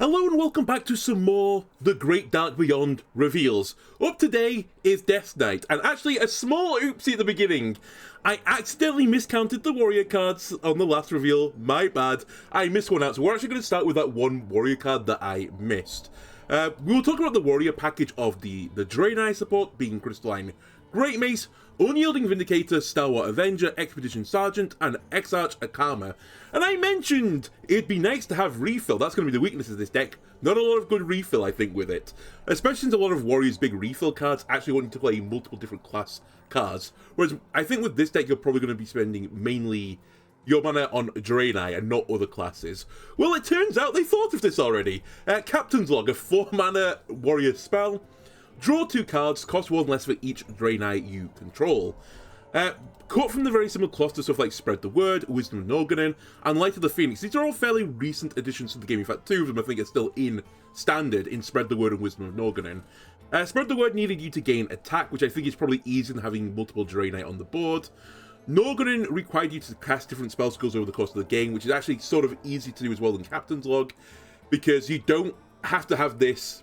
Hello and welcome back to some more The Great Dark Beyond reveals. Up today is Death Knight, and actually a small oopsie at the beginning. I accidentally miscounted the warrior cards on the last reveal, my bad. I missed one out, so we're actually going to start with that one warrior card that I missed. We will talk about the warrior package of the Draenei support, being Crystalline Great Mace, Unyielding Vindicator, Stalwart Avenger, Expedition Sergeant, and Exarch Akama. And I mentioned it'd be nice to have refill. That's going to be the weakness of this deck. Not a lot of good refill, I think, with it. Especially since a lot of Warriors' big refill cards actually want you to play multiple different class cards. Whereas I think with this deck, you're probably going to be spending mainly your mana on Draenei and not other classes. Well, it turns out they thought of this already. Captain's Log, a 4-mana warrior spell. Draw 2 cards, cost 1 less for each Draenei you control. Cut from the very similar cloth to stuff like Spread the Word, Wisdom of Norganen, and Light of the Phoenix. These are all fairly recent additions to the game. In fact, 2 of them I think are still in Standard in Spread the Word and Wisdom of Norganen. Spread the Word needed you to gain attack, which I think is probably easier than having multiple Draenei on the board. Norganen required you to cast different spell skills over the course of the game, which is actually sort of easy to do as well in Captain's Log, because you don't have to have this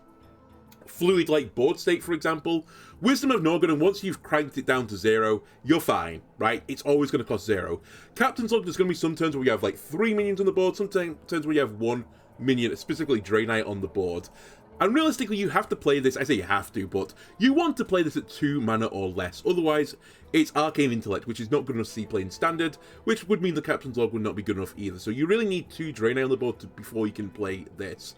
fluid like board state, for example. Wisdom of Norganen, once you've cranked it down to 0, you're fine, right? It's always going to cost 0. Captain's Log, there's going to be some turns where you have like 3 minions on the board, some turns where you have 1 minion, specifically Draenei, on the board. And realistically, you have to play this, I say you have to, but you want to play this at 2 mana or less. Otherwise, it's Arcane Intellect, which is not good enough to see play in Standard, which would mean the Captain's Log would not be good enough either. So you really need 2 Draenei on the board before you can play this.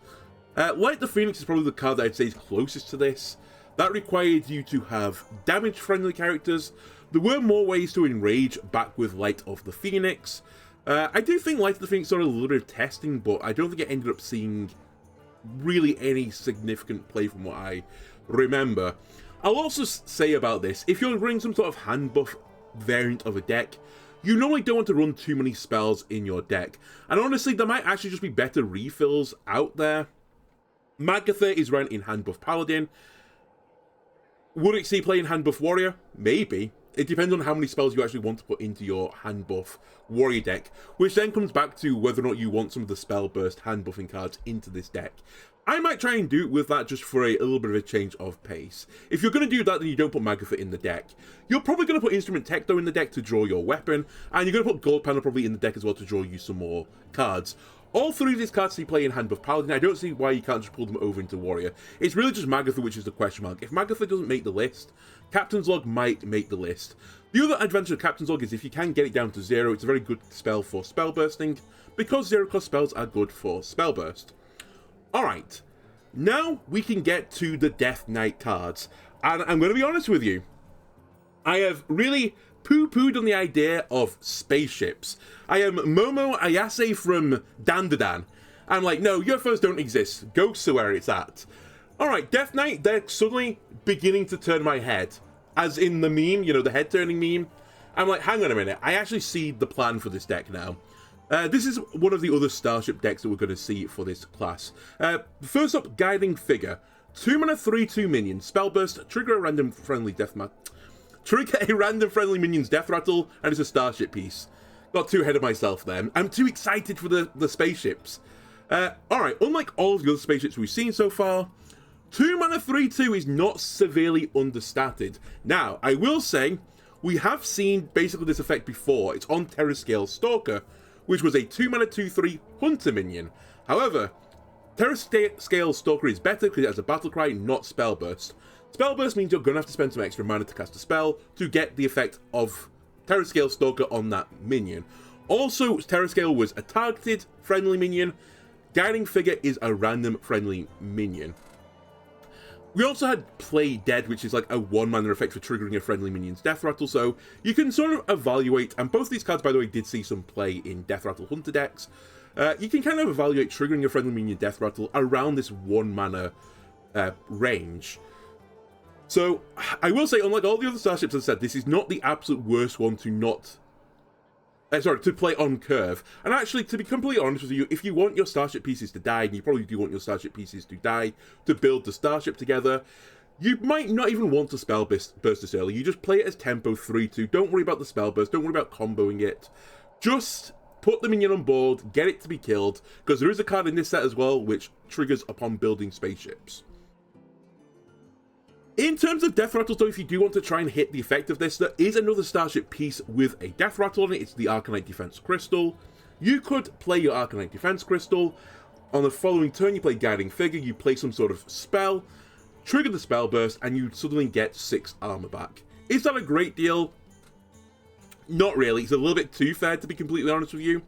Light the Phoenix is probably the card that I'd say is closest to this. That required you to have damage-friendly characters. There were more ways to enrage back with Light of the Phoenix. I do think Light of the Phoenix saw a little bit of testing, but I don't think it ended up seeing really any significant play from what I remember. I'll also say about this, if you're running some sort of hand buff variant of a deck, you normally don't want to run too many spells in your deck. And honestly, there might actually just be better refills out there. Magatha is run in hand buff Paladin. Would it see play in hand buff Warrior? Maybe. It depends on how many spells you actually want to put into your hand buff Warrior deck, which then comes back to whether or not you want some of the spell burst hand buffing cards into this deck. I might try and do it with that just for a little bit of a change of pace. If you're going to do that, then you don't put Magatha in the deck. You're probably going to put Instrument Tech though in the deck to draw your weapon, and you're going to put Gold Panel probably in the deck as well to draw you some more cards. All 3 of these cards see play in hand buff Paladin. I don't see why you can't just pull them over into Warrior. It's really just Magatha which is the question mark. If Magatha doesn't make the list, Captain's Log might make the list. The other advantage of Captain's Log is if you can get it down to 0, it's a very good spell for spell bursting, because 0 cost spells are good for spell burst. Alright, now we can get to the Death Knight cards. And I'm going to be honest with you, I have really poo-pooed on the idea of spaceships. I am Momo Ayase from Dandadan. I'm like, no, UFOs don't exist. Ghosts are where it's at. Alright, Death Knight, they're suddenly beginning to turn my head. As in the meme, you know, the head-turning meme. I'm like, hang on a minute, I actually see the plan for this deck now. This is one of the other Starship decks that we're going to see for this class. First up, Guiding Figure. 2 mana 3/2 minion. Spell burst, trigger a random friendly minion's death rattle, and it's a Starship piece. Got too ahead of myself then. I'm too excited for the spaceships. Alright, unlike all of the other spaceships we've seen so far, 2 mana 3/2 is not severely understated. Now, I will say, we have seen basically this effect before. It's on Terrascale Stalker, which was a 2 mana 2/3 Hunter minion. However, Terrascale Stalker is better because it has a battle cry, not spell burst. Spell burst means you're going to have to spend some extra mana to cast a spell to get the effect of Terrascale Stalker on that minion. Also, Terrascale was a targeted friendly minion. Guiding Figure is a random friendly minion. We also had Play Dead, which is like a 1-mana effect for triggering a friendly minion's death rattle, so you can sort of evaluate, and both these cards, by the way, did see some play in death rattle Hunter decks. You can kind of evaluate triggering a friendly minion death rattle around this 1-mana range. So, I will say, unlike all the other Starships I've said, this is not the absolute worst one to play on curve. And actually, to be completely honest with you, if you want your Starship pieces to die, and you probably do want your Starship pieces to die to build the Starship together, you might not even want to spell burst this early. You just play it as tempo 3/2. Don't worry about the spell burst. Don't worry about comboing it. Just put the minion on board, get it to be killed, because there is a card in this set as well which triggers upon building spaceships. In terms of death rattles though, if you do want to try and hit the effect of this, there is another starship piece with a death rattle on it. It's the Arcanite Defense Crystal. You could play your Arcanite Defense Crystal. On the following turn, you play Guiding Figure, you play some sort of spell, trigger the spell burst, and you suddenly get 6 armor back. Is that a great deal? Not really. It's a little bit too fair, to be completely honest with you.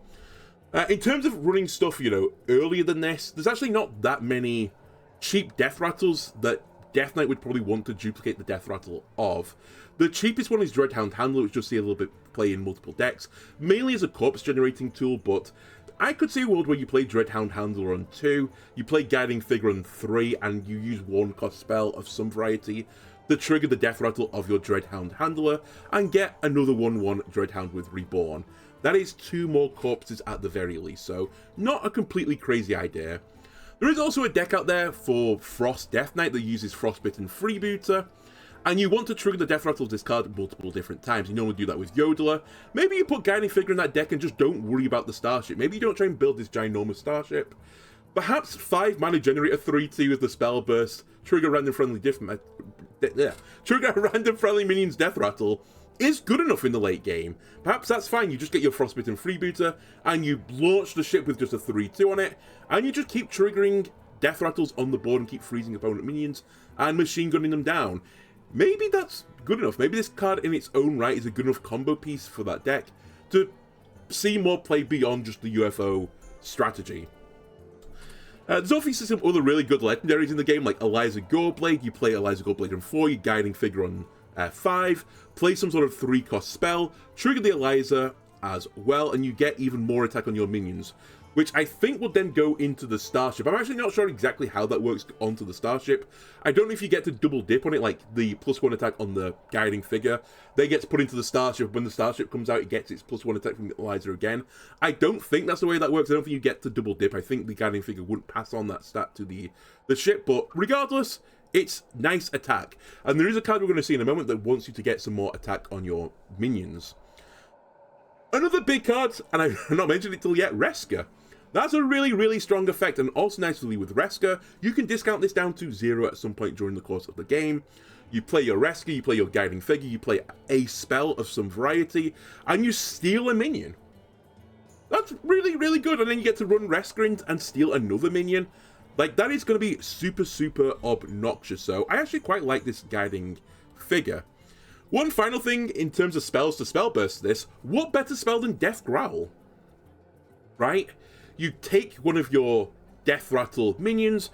In terms of running stuff, you know, earlier than this, there's actually not that many cheap death rattles that Death Knight would probably want to duplicate the death rattle of. The cheapest one is Dreadhound Handler, which you'll see a little bit play in multiple decks, mainly as a corpse generating tool, but I could see a world where you play Dreadhound Handler on 2, you play Guiding Figure on 3, and you use 1-cost spell of some variety to trigger the death rattle of your Dreadhound Handler, and get another 1/1 Dreadhound with Reborn. That is 2 more corpses at the very least, so not a completely crazy idea. There is also a deck out there for Frost Death Knight that uses Frostbitten Freebooter, and you want to trigger the death rattle of this card multiple different times. You normally do that with Yodeler. Maybe you put Guiding Figure in that deck and just don't worry about the starship. Maybe you don't try and build this ginormous starship. Perhaps 5 mana generate a 3/2 with the spell burst, trigger random friendly minions death rattle is good enough in the late game. Perhaps that's fine. You just get your Frostbitten Freebooter and you launch the ship with just a 3/2 on it, and you just keep triggering death rattles on the board and keep freezing opponent minions and machine gunning them down. Maybe that's good enough. Maybe this card in its own right is a good enough combo piece for that deck to see more play beyond just the UFO strategy. There's obviously some other really good legendaries in the game, like Eliza Goreblade. You play Eliza Goreblade on 4, you Guiding Figure on 5, play some sort of 3-cost spell, trigger the Eliza as well, and you get even more attack on your minions, which I think will then go into the starship. I'm actually not sure exactly how that works onto the starship. I don't know if you get to double dip on it, like the +1 attack on the Guiding Figure, then gets put into the starship. When the starship comes out, it gets its +1 attack from the Eliza again. I don't think that's the way that works. I don't think you get to double dip. I think the Guiding Figure wouldn't pass on that stat to the ship, but regardless, it's nice attack. And there is a card we're going to see in a moment that wants you to get some more attack on your minions. Another big card, and I've not mentioned it till yet, Reska. That's a really, really strong effect, and also nicely with Reska, you can discount this down to 0 at some point during the course of the game. You play your Reska, you play your Guiding Figure, you play a spell of some variety, and you steal a minion. That's really, really good, and then you get to run Reska and steal another minion. Like, that is going to be super, super obnoxious, so I actually quite like this Guiding Figure. One final thing in terms of spells to spell burst this, what better spell than Death Growl? Right? You take one of your Death Rattle minions,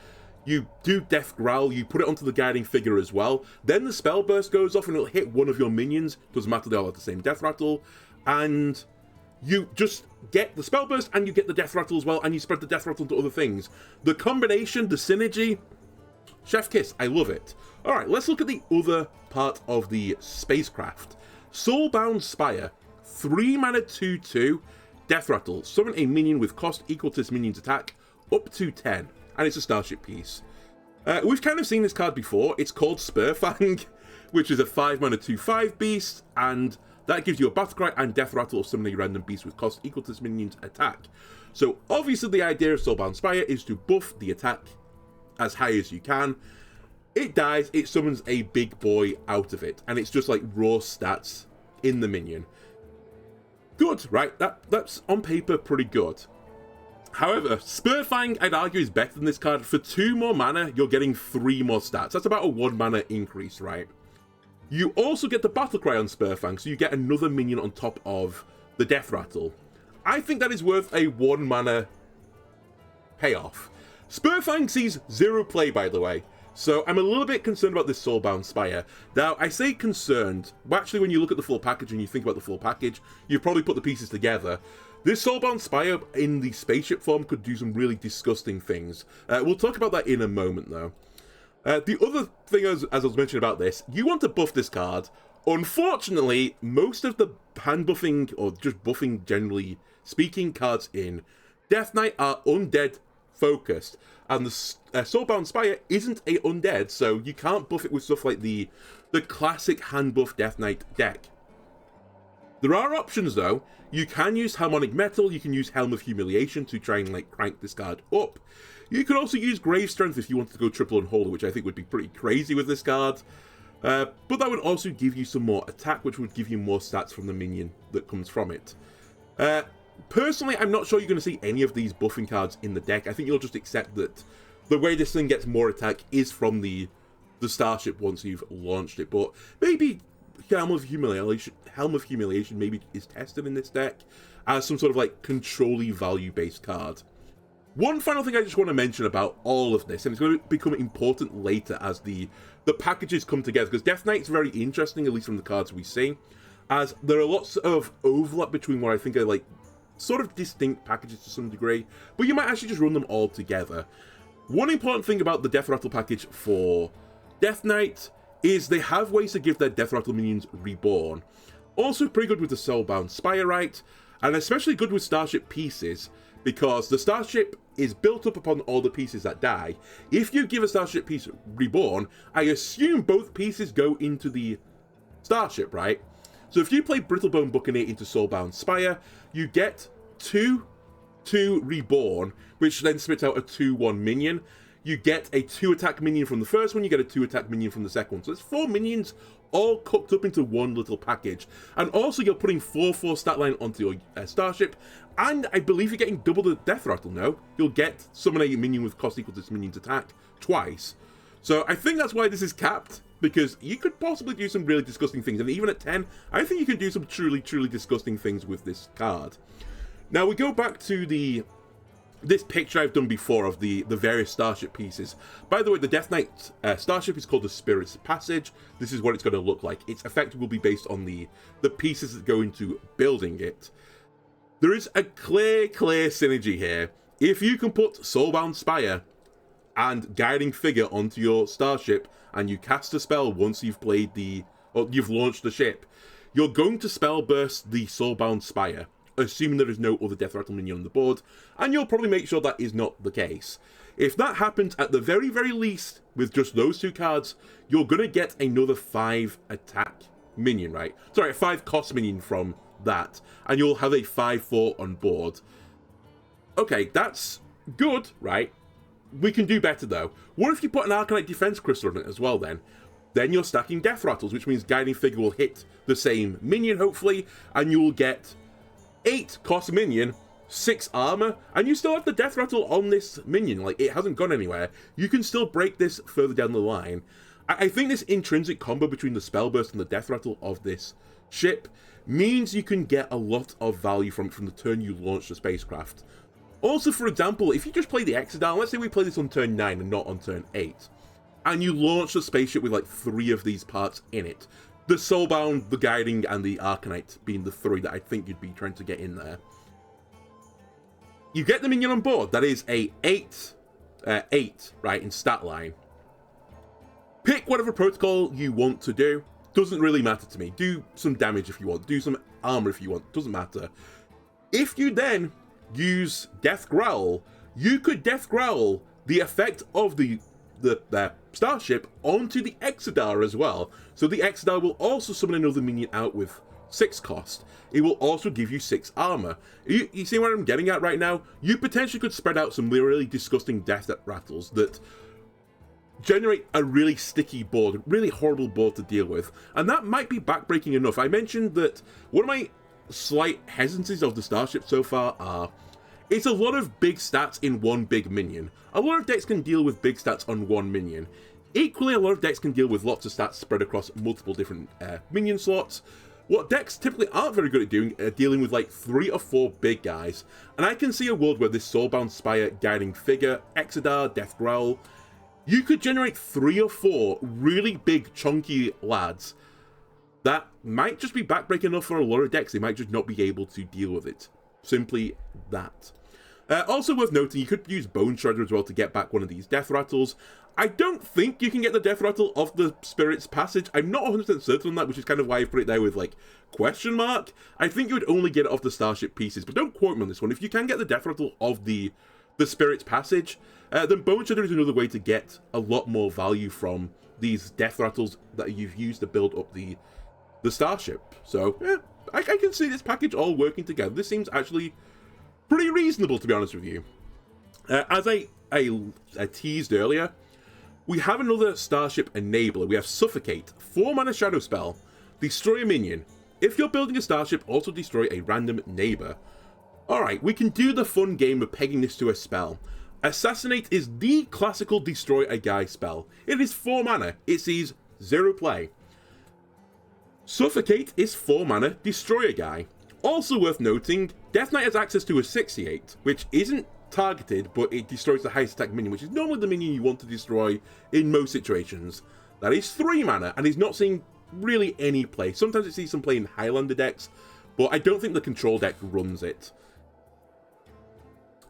you do Death Growl, you put it onto the Guiding Figure as well, then the spell burst goes off and it'll hit one of your minions, doesn't matter, they all have the same Death Rattle, and you just get the spell burst and you get the Death Rattle as well, and you spread the Death Rattle to other things. The combination, the synergy, chef kiss, I love it. Alright, let's look at the other part of the spacecraft. Soulbound Spire, 3 mana 2/2, Death Rattle, summon a minion with cost equal to this minion's attack, up to 10, and it's a starship piece. We've kind of seen this card before. It's called Spurfang, which is a 5 mana 2/5 beast, and that gives you a Battle Cry and Death Rattle of summoning a random beast with cost equal to this minion's attack. So obviously the idea of Soulbound Spire is to buff the attack as high as you can. It dies, it summons a big boy out of it, and it's just like raw stats in the minion. Good, right? That's on paper pretty good. However, Spurfang, I'd argue, is better than this card. For 2 more mana, you're getting 3 more stats. That's about a 1 mana increase, right? You also get the Battle Cry on Spurfang, so you get another minion on top of the Death Rattle. I think that is worth a 1 mana payoff. Spurfang sees 0 play, by the way, so I'm a little bit concerned about this Soulbound Spire. Now, I say concerned, but actually when you look at the full package and you think about the full package, you probably put the pieces together. This Soulbound Spire in the spaceship form could do some really disgusting things. We'll talk about that in a moment, though. The other thing, as I was mentioning about this, you want to buff this card. Unfortunately, most of the hand buffing, or just buffing generally speaking, cards in Death Knight are undead focused, and the Soulbound Spire isn't a undead, so you can't buff it with stuff like the classic hand buff Death Knight deck. There are options though. You can use Harmonic Metal, you can use Helm of Humiliation to try and like crank this card up. You could also use Grave Strength if you wanted to go triple Unholy, which I think would be pretty crazy with this card. But that would also give you some more attack, which would give you more stats from the minion that comes from it. Personally, I'm not sure you're going to see any of these buffing cards in the deck. I think you'll just accept that the way this thing gets more attack is from the Starship once you've launched it. But maybe Helm of Humiliation maybe is tested in this deck as some sort of like control-y value-based card. One final thing I just want to mention about all of this, and it's going to become important later as the packages come together, because Death Knight's very interesting, at least from the cards we see, as there are lots of overlap between what I think are like sort of distinct packages to some degree, but you might actually just run them all together. One important thing about the Death Rattle package for Death Knight is they have ways to give their Death Rattle minions Reborn. Also pretty good with the Soulbound Spire, right? And especially good with Starship pieces, because the Starship is built up upon all the pieces that die. If you give a Starship piece Reborn, I assume both pieces go into the Starship, right? So if you play Brittlebone Buccaneer into Soulbound Spire, you get 2 Reborn, which then spits out a 2/1 minion. You get a 2-attack minion from the first one, you get a 2-attack minion from the second one. So it's 4 minions all cooked up into one little package. And also you're putting 4/4 stat line onto your Starship, and I believe you're getting double the Death Rattle, no? You'll get summon a minion with cost equal to this minion's attack twice. So I think that's why this is capped, because you could possibly do some really disgusting things, and even at 10, I think you can do some truly disgusting things with this card. Now we go back to this picture I've done before of the various Starship pieces. By the way, the Death Knight Starship is called the Spirit's Passage. This is what it's going to look like. Its effect will be based on the pieces that go into building it. There is a clear synergy here. If you can put Soulbound Spire and Guiding Figure onto your Starship, and you cast a spell once you've played you've launched the ship, you're going to spell burst the Soulbound Spire, assuming there is no other Death Rattle minion on the board, and you'll probably make sure that is not the case. If that happens, at the very least, with just those 2 cards, you're going to get another 5 attack minion, right? Sorry, a 5 cost minion from that, and you'll have a 5/4 on board. Okay, that's good, right? We can do better though. What if you put an Arcanite Defense Crystal on it as well then? Then you're stacking Death Rattles, which means Guiding Figure will hit the same minion, hopefully, and you will get 8 cost minion, 6 armor, and you still have the Death Rattle on this minion. Like, it hasn't gone anywhere. You can still break this further down the line. I think this intrinsic combo between the Spell Burst and the Death Rattle of this ship means you can get a lot of value from the turn you launch the spacecraft. Also, for example, if you just play the Exodar, let's say we play this on turn 9 and not on turn 8, and you launch the spaceship with like 3 of these parts in it, the Soulbound, the Guiding, and the Arcanite being the 3 that I think you'd be trying to get in there. You get the minion on board. That is a 8, right, in stat line. Pick whatever protocol you want to do. Doesn't really matter to me. Do some damage if you want. Do some armor if you want. Doesn't matter. If you then use Death Growl, you could Death Growl the effect of the Starship onto the Exodar as well. So the Exodar will also summon another minion out with 6 cost. It will also give you 6 armor. You see what I'm getting at right now? You potentially could spread out some really disgusting Death Rattles that generate a really sticky board, a really horrible board to deal with. And that might be backbreaking enough. I mentioned that one of my slight hesitancies of the Starship so far are it's a lot of big stats in one big minion. A lot of decks can deal with big stats on one minion. Equally, a lot of decks can deal with lots of stats spread across multiple different minion slots. What decks typically aren't very good at doing are dealing with like 3 or 4 big guys. And I can see a world where this Soulbound Spire, Guiding Figure, Exodar, Death Growl, you could generate 3 or 4 really big chunky lads that might just be backbreaking enough for a lot of decks. They might just not be able to deal with it. Simply that. Also worth noting, you could use Bone Shredder as well to get back one of these Death Rattles. I don't think you can get the Death Rattle off the Spirit's Passage. I'm not 100% certain on that, which is kind of why I put it there with, like, question mark. I think you would only get it off the Starship pieces, but don't quote me on this one. If you can get the Death Rattle of the Spirit's Passage, then Bone Shredder is another way to get a lot more value from these Death Rattles that you've used to build up the Starship. So, yeah, I can see this package all working together. This seems actually pretty reasonable, to be honest with you. As I teased earlier, we have another Starship enabler. We have Suffocate, 4-mana shadow spell, destroy a minion. If you're building a starship, also destroy a random neighbor. Alright, we can do the fun game of pegging this to a spell. Assassinate is the classical destroy a guy spell. It is 4 mana, it sees 0 play. Suffocate is 4 mana, destroy a guy. Also worth noting, Death Knight has access to Asphyxiate, which isn't targeted, but it destroys the highest attack minion, which is normally the minion you want to destroy in most situations. That is 3 mana, and is not seeing really any play. Sometimes it sees some play in Highlander decks, but I don't think the control deck runs it.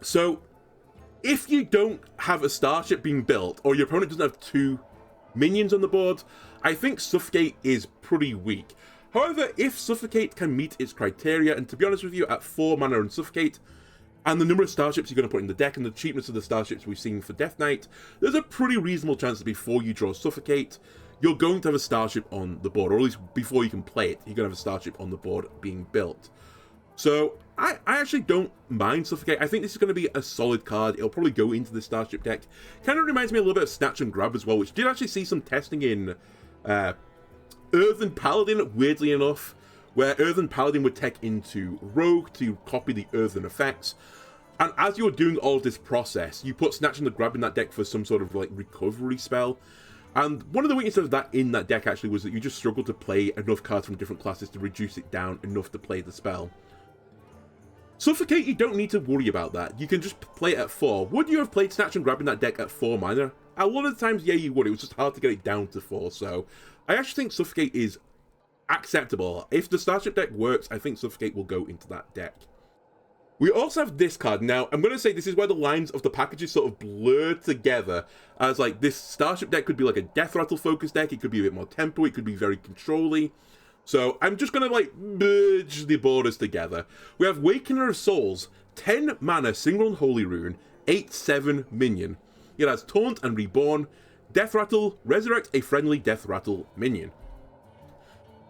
So, if you don't have a starship being built, or your opponent doesn't have 2 minions on the board, I think Suffocate is pretty weak. However, if Suffocate can meet its criteria, and to be honest with you, at 4 mana and Suffocate, and the number of starships you're going to put in the deck, and the cheapness of the starships we've seen for Death Knight, there's a pretty reasonable chance that before you draw Suffocate, you're going to have a starship on the board, or at least before you can play it, you're going to have a starship on the board being built. So, I actually don't mind Suffocate. I think this is going to be a solid card. It'll probably go into the starship deck. Kind of reminds me a little bit of Snatch and Grab as well, which did actually see some testing in Earthen Paladin, weirdly enough, where Earthen Paladin would tech into Rogue to copy the Earthen effects. And as you're doing all this process, you put Snatch and Grab in that deck for some sort of like recovery spell. And one of the weaknesses of that in that deck actually was that you just struggled to play enough cards from different classes to reduce it down enough to play the spell. Suffocate, you don't need to worry about that. You can just play it at 4. Would you have played Snatch and Grab in that deck at 4 mana? A lot of the times, yeah, you would. It was just hard to get it down to 4. So I actually think Suffocate is acceptable. If the starship deck works, I think Suffocate will go into that deck. We also have this card. Now, I'm going to say this is where the lines of the packages sort of blur together, as like this starship deck could be like a Death Rattle focus deck, it could be a bit more tempo, it could be very control-y. So I'm just going to like merge the borders together. We have Wakener of Souls, 10 mana, single unholy rune, 8/7 minion. It has Taunt and Reborn, Death Rattle, resurrect a friendly Death Rattle minion.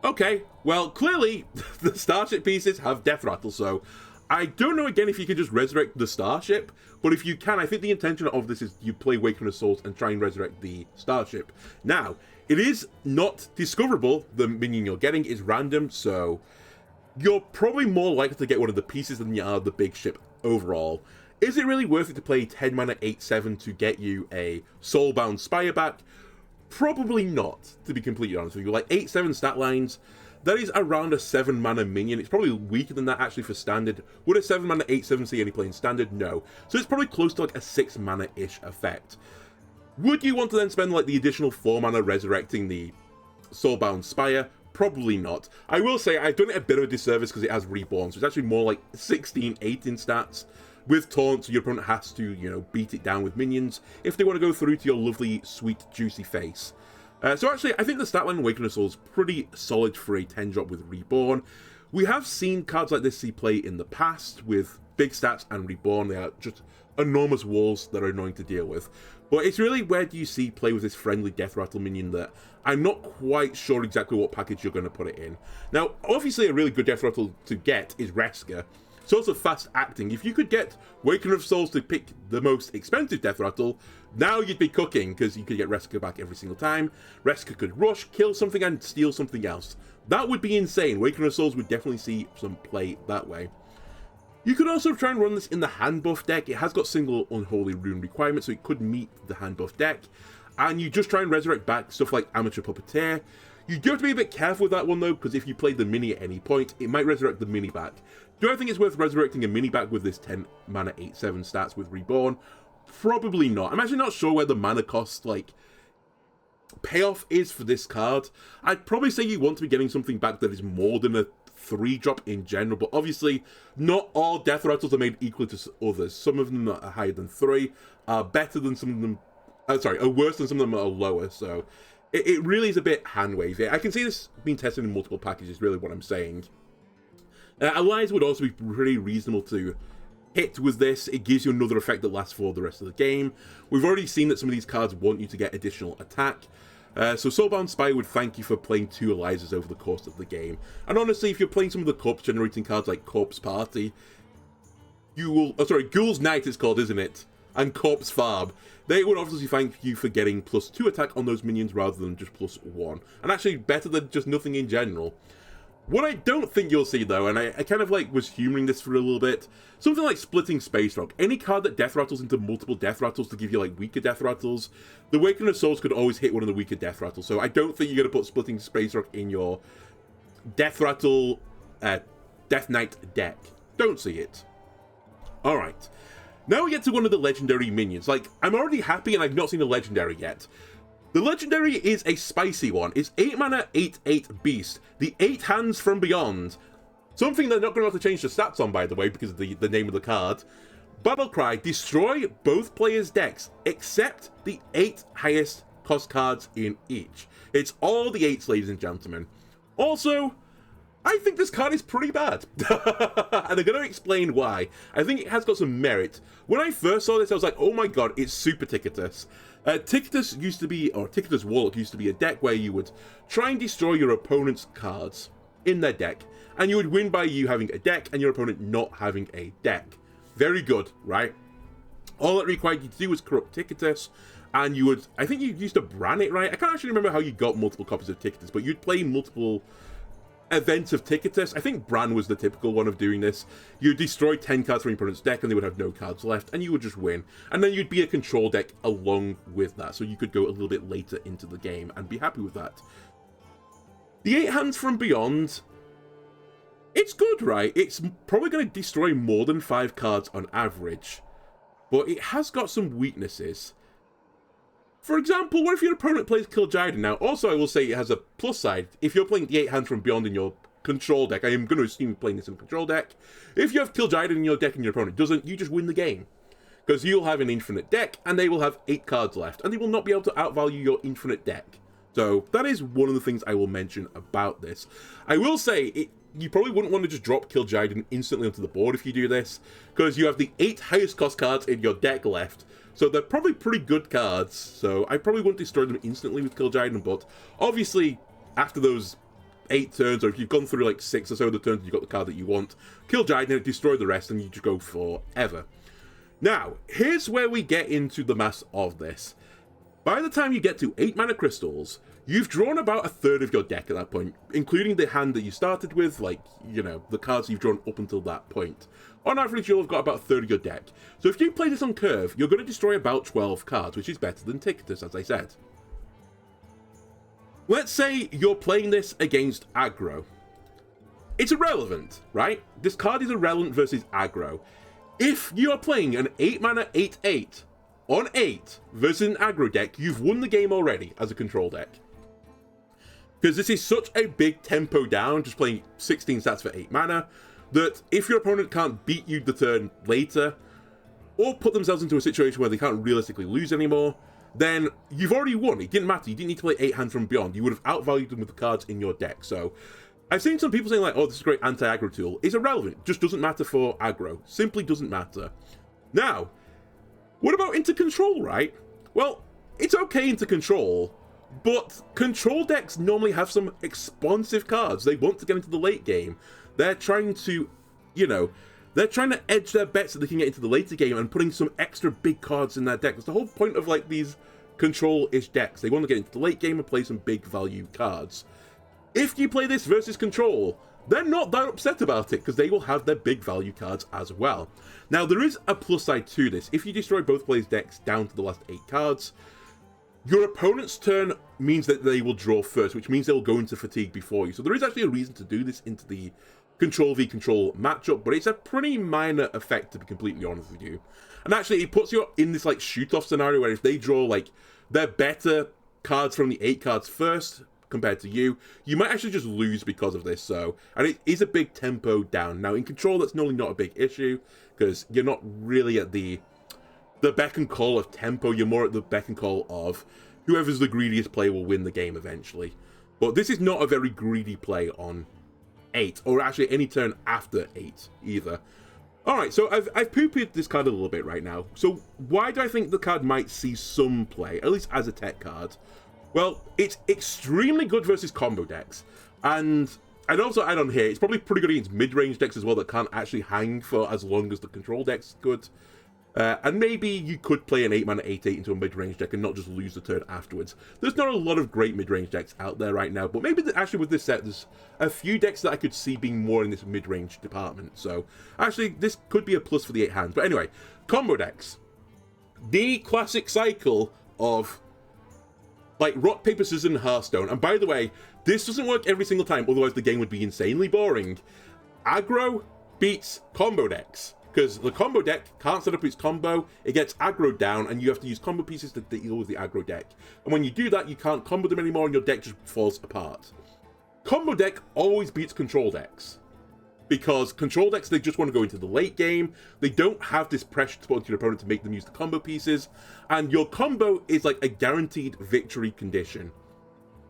Okay, well clearly the starship pieces have Death Rattle, so I don't know again if you can just resurrect the starship, but if you can, I think the intention of this is you play Wakener of Souls and try and resurrect the starship. Now, it is not discoverable, the minion you're getting is random, so you're probably more likely to get one of the pieces than you are the big ship overall. Is it really worth it to play 10 mana 8/7 to get you a Soulbound Spire back? Probably not, to be completely honest with you. Like 8/7 stat lines, that is around a 7 mana minion. It's probably weaker than that actually for standard. Would a 7 mana 8/7 see any play in standard? No. So it's probably close to like a 6 mana-ish effect. Would you want to then spend like the additional 4 mana resurrecting the Soulbound Spire? Probably not. I will say I've done it a bit of a disservice because it has Reborn, so it's actually more like 16/8 in stats. With Taunt, so your opponent has to, you know, beat it down with minions if they want to go through to your lovely, sweet, juicy face. So actually, I think the stat line in Wakener of Souls is pretty solid for a 10-drop with Reborn. We have seen cards like this see play in the past with big stats and Reborn. They are just enormous walls that are annoying to deal with. But it's really where do you see play with this friendly Death Rattle minion that I'm not quite sure exactly what package you're going to put it in. Now, obviously a really good Death Rattle to get is Reska. It's also fast acting. If you could get Wakener of Souls to pick the most expensive Death Rattle, now you'd be cooking, because you could get Reska back every single time. Reska could rush, kill something, and steal something else. That would be insane. Wakener of Souls would definitely see some play that way. You could also try and run this in the hand buff deck. It has got single Unholy Rune requirement, so it could meet the hand buff deck. And you just try and resurrect back stuff like Amateur Puppeteer. You do have to be a bit careful with that one though, because if you play the mini at any point, it might resurrect the mini back. Do I think it's worth resurrecting a mini back with this 10 mana 8/7 stats with Reborn? Probably not. I'm actually not sure where the mana cost, like, payoff is for this card. I'd probably say you want to be getting something back that is more than a 3-drop in general, but obviously not all Death Rattles are made equal to others. Some of them that are higher than 3 are better than some of them, are worse than some of them that are lower, so it really is a bit hand-wavy. I can see this being tested in multiple packages, really what I'm saying. Allies would also be pretty reasonable to hit with this. It gives you another effect that lasts for the rest of the game. We've already seen that some of these cards want you to get additional attack. So Soulbound Spy would thank you for playing 2 Eliza's over the course of the game. And honestly, if you're playing some of the corpse generating cards like Corpse Party, you will... Oh, sorry, Ghoul's Night it's called, isn't it? And Corpse Farm. They would obviously thank you for getting +2 attack on those minions rather than just +1. And actually better than just nothing in general. What I don't think you'll see though, and I kind of like was humouring this for a little bit, something like Splitting Space Rock. Any card that death rattles into multiple death rattles to give you like weaker death rattles, the Awakening of Souls could always hit one of the weaker death rattles. So I don't think you're going to put Splitting Space Rock in your death rattle Death Knight deck. Don't see it. Alright. Now we get to one of the legendary minions. Like, I'm already happy and I've not seen the legendary yet. The legendary is a spicy one. It's 8 mana, 8/8 beast. The 8 hands from beyond. Something they're not going to have to change the stats on, by the way, because of the name of the card. Battlecry, destroy both players' decks, except the 8 highest cost cards in each. It's all the 8s, ladies and gentlemen. Also, I think this card is pretty bad. And I'm going to explain why. I think it has got some merit. When I first saw this, I was like, oh my god, it's Super Ticketus. Ticketus used to be, or Ticketus Warlock used to be a deck where you would try and destroy your opponent's cards in their deck. And you would win by you having a deck and your opponent not having a deck. Very good, right? All it required you to do was corrupt Ticketus, and you would, I think you used to brand it, right? I can't actually remember how you got multiple copies of Ticketus, but you'd play multiple events of Ticketus. I think Bran was the typical one of doing this. You destroy 10 cards from your opponent's deck and they would have no cards left, and you would just win. And then you'd be a control deck along with that, so you could go a little bit later into the game and be happy with that. The 8 hands from beyond, it's good, right? It's probably going to destroy more than 5 cards on average, but it has got some weaknesses. For example, what if your opponent plays Kil'jaeden? Now, also I will say it has a plus side. If you're playing the 8 hands from beyond in your control deck, I am going to assume you're playing this in a control deck. If you have Kil'jaeden in your deck and your opponent doesn't, you just win the game. Because you'll have an infinite deck, and they will have 8 cards left, and they will not be able to outvalue your infinite deck. So, that is one of the things I will mention about this. I will say, you probably wouldn't want to just drop Kil'jaeden instantly onto the board if you do this, because you have the 8 highest cost cards in your deck left. So they're probably pretty good cards, so I probably wouldn't destroy them instantly with Kil'jaeden, but obviously, after those 8 turns, or if you've gone through like 6 or so of the turns and you've got the card that you want, Kil'jaeden, destroy the rest, and you just go forever. Now, here's where we get into the mass of this. By the time you get to 8 mana crystals, you've drawn about a third of your deck at that point, including the hand that you started with, like, you know, the cards you've drawn up until that point. On average, you'll have got about a third of your deck. So if you play this on curve, you're going to destroy about 12 cards, which is better than Ticketus, as I said. Let's say you're playing this against aggro. It's irrelevant, right? This card is irrelevant versus aggro. If you are playing an 8 mana 8/8 on 8 versus an aggro deck, you've won the game already as a control deck. Because this is such a big tempo down, just playing 16 stats for 8 mana, that if your opponent can't beat you the turn later, or put themselves into a situation where they can't realistically lose anymore, then you've already won. It didn't matter. You didn't need to play 8 hands from beyond. You would have outvalued them with the cards in your deck. So I've seen some people saying like, oh, this is a great anti-aggro tool. It's irrelevant. It just doesn't matter for aggro. Simply doesn't matter. Now, what about into control, right? Well, it's okay into control, but control decks normally have some expansive cards. They want to get into the late game. They're trying to, you know, they're trying to edge their bets so they can get into the later game and putting some extra big cards in their deck. That's the whole point of like these control-ish decks. They want to get into the late game and play some big value cards. If you play this versus control, they're not that upset about it because they will have their big value cards as well. Now, there is a plus side to this. If you destroy both players' decks down to the last 8 cards, your opponent's turn means that they will draw first, which means they'll go into fatigue before you. So there is actually a reason to do this into the control v control matchup, but it's a pretty minor effect, to be completely honest with you. And actually, it puts you in this like shoot-off scenario where if they draw like their better cards from the 8 cards first compared to you, you might actually just lose because of this. So, and it is a big tempo down. Now in control, that's normally not a big issue because you're not really at the beck and call of tempo. You're more at the beck and call of whoever's the greediest player will win the game eventually. But this is not a very greedy play on 8, or actually any turn after 8 either. Alright, so I've poo-pooed this card a little bit right now. So why do I think the card might see some play, at least as a tech card? Well, it's extremely good versus combo decks. And I'd also add on here, it's probably pretty good against mid-range decks as well that can't actually hang for as long as the control decks could. And maybe you could play an 8-mana 8/8 into a mid-range deck and not just lose the turn afterwards. There's not a lot of great mid-range decks out there right now, but maybe actually with this set, there's a few decks that I could see being more in this mid-range department. So actually, this could be a plus for the 8 hands. But anyway, combo decks. The classic cycle of like rock, paper, scissors, and Hearthstone. And by the way, this doesn't work every single time, otherwise the game would be insanely boring. Aggro beats combo decks. Because the combo deck can't set up its combo, it gets aggroed down, and you have to use combo pieces to deal with the aggro deck. And when you do that, you can't combo them anymore, and your deck just falls apart. Combo deck always beats control decks. Because control decks, they just want to go into the late game, they don't have this pressure to put onto your opponent to make them use the combo pieces, and your combo is like a guaranteed victory condition.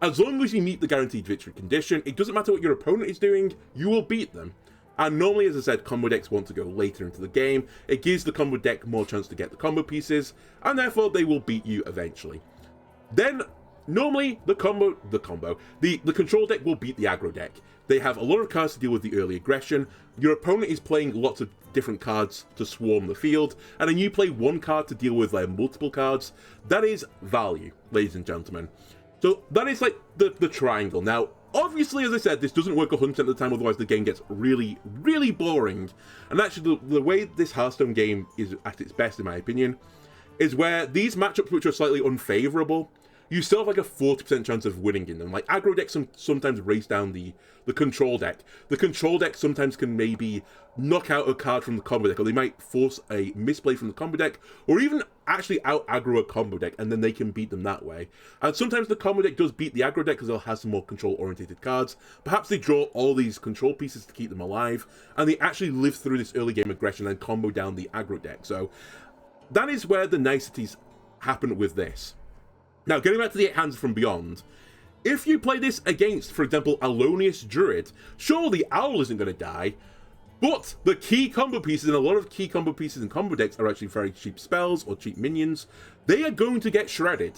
As long as you meet the guaranteed victory condition, it doesn't matter what your opponent is doing, you will beat them. And normally, as I said, combo decks want to go later into the game. It gives the combo deck more chance to get the combo pieces, and therefore they will beat you eventually. Then, normally, the control deck will beat the aggro deck. They have a lot of cards to deal with the early aggression. Your opponent is playing lots of different cards to swarm the field, and then you play one card to deal with multiple cards. That is value, ladies and gentlemen. So that is like the triangle. Now, obviously, as I said, this doesn't work 100% of the time, otherwise the game gets really, really boring. And actually, the way this Hearthstone game is at its best, in my opinion, is where these matchups which are slightly unfavorable, you still have like a 40% chance of winning in them. Like, aggro decks sometimes race down the control deck. The control deck sometimes can maybe knock out a card from the combo deck, or they might force a misplay from the combo deck, or even actually out-aggro a combo deck, and then they can beat them that way. And sometimes the combo deck does beat the aggro deck because they'll have some more control-orientated cards. Perhaps they draw all these control pieces to keep them alive, and they actually live through this early game aggression and combo down the aggro deck. So that is where the niceties happen with this. Now, getting back to the 8 hands from beyond, if you play this against, for example, Alonius Druid, sure, the Owl isn't going to die, but the key combo pieces, and a lot of key combo pieces in combo decks are actually very cheap spells or cheap minions, they are going to get shredded.